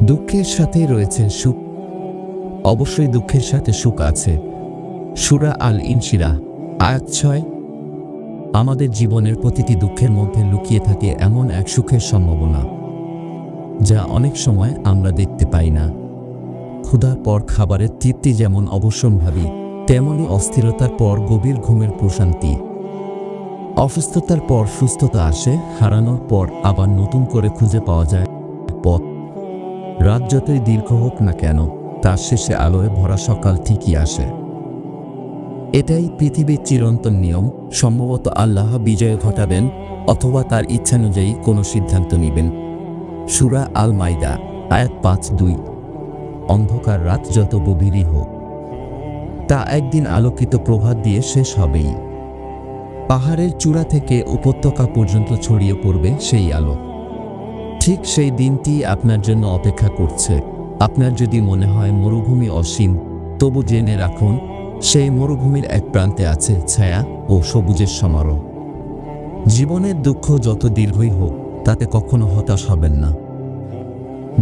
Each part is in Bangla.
দুঃখের সাথে রয়েছে সুখ, অবশ্যই দুঃখের সাথে সুখ আছে। সূরা আল ইনশিরাহ আয়াত 6। আমাদের জীবনের প্রতিটি দুঃখের মধ্যে লুকিয়ে থাকে এমন এক সুখের সম্ভাবনা যা অনেক সময় আমরা দেখতে পাই না। ক্ষুধার পর খাবারের তৃপ্তি যেমন অবশ্যম্ভাবী, তেমনি অস্থিরতার পর গভীর ঘুমের প্রশান্তি। অসুস্থতার পর সুস্থতা আসে, হারানোর পর আবার নতুন করে খুঁজে পাওয়া যায় পথ। রাত যতই দীর্ঘ হোক না কেন, তার শেষে আলোয় ভরা সকাল ঠিকই আসে। এটাই পৃথিবীর চিরন্তন নিয়ম। সম্ভবত আল্লাহ বিজয় ঘটাবেন অথবা তার ইচ্ছানুযায়ী কোনো সিদ্ধান্ত নেবেন। সূরা আল মাইদা আয়াত 5-2। অন্ধকার রাত যত গভীরই হোক, তা একদিন আলোকিত প্রভাত দিয়ে শেষ হবেই। পাহাড়ের চূড়া থেকে উপত্যকা পর্যন্ত ছড়িয়ে পড়বে সেই আলো। ঠিক সেই দিনটি আপনার জন্য অপেক্ষা করছে। আপনার যদি মনে হয় মরুভূমি অসীম, তবু জেনে রাখুন, সেই মরুভূমির এক প্রান্তে আছে ছায়া ও সবুজের সমারোহ। জীবনের দুঃখ যত দীর্ঘই হোক, তাতে কখনো হতাশ হবেন না।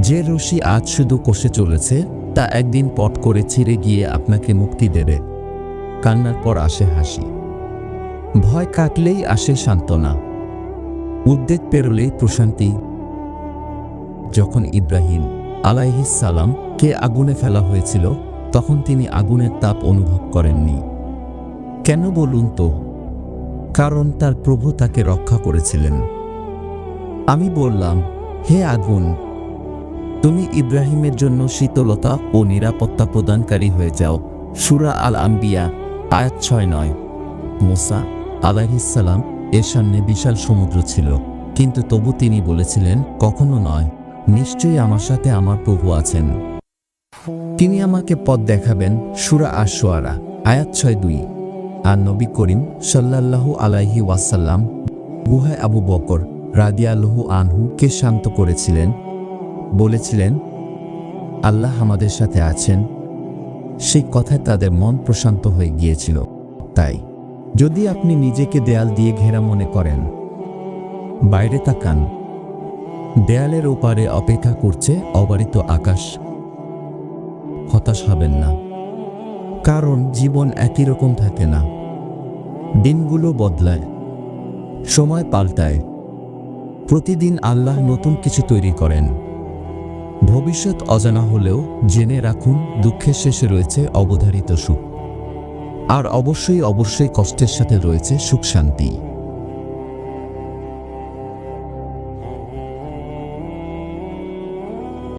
যে রশি আজ শুধু কষে চলেছে, তা একদিন পট করে ছিঁড়ে গিয়ে আপনাকে মুক্তি দেবে। কান্নার পর আসে হাসি, ভয় কাটলেই আসে সান্ত্বনা, উদ্বেগ পেরোলেই প্রশান্তি। যখন ইব্রাহিম আলাইহিস সালাম কে আগুনে ফেলা হয়েছিল, তখন তিনি আগুনের তাপ অনুভব করেননি। কেন বলুন তো? কারণ তার প্রভু তাকে রক্ষা করেছিলেন। আমি বললাম, হে আগুন, তুমি ইব্রাহিমের জন্য শীতলতা ও নিরাপত্তা প্রদানকারী হয়ে যাও। সূরা আল আম্বিয়া আয়াত 6-9। মুসা আলাইহিস সালাম এর সামনে বিশাল সমুদ্র ছিল, কিন্তু তবু তিনি বলেছিলেন, কখনো নয়, নিশ্চয়ই আমার সাথে আমার প্রভু আছেন, তিনি আমাকে পথ দেখাবেন। সূরা আশ-শুআরা আয়াত 6-2। আর নবী করিম সাল্লাল্লাহু আলাইহি ওয়াসাল্লাম গুহায় আবু বকর রাদিয়াল্লাহু আনহু কে শান্ত করেছিলেন, বলেছিলেন, আল্লাহ আমাদের সাথে আছেন। সেই কথায় তাদের মন প্রশান্ত হয়ে গিয়েছিল। তাই যদি আপনি নিজেকে দেয়াল দিয়ে ঘেরা মনে করেন, বাইরে তাকান, দেয়ালের ওপারে অপেক্ষা করছে অবারিত আকাশ। হতাশ হবেন না, কারণ জীবন একই রকম থাকে না। দিনগুলো বদলায়, সময় পাল্টায়, প্রতিদিন আল্লাহ নতুন কিছু তৈরি করেন। ভবিষ্যৎ অজানা হলেও জেনে রাখুন, দুঃখের শেষে রয়েছে অবধারিত সুখ। আর অবশ্যই কষ্টের সাথে রয়েছে সুখ শান্তি।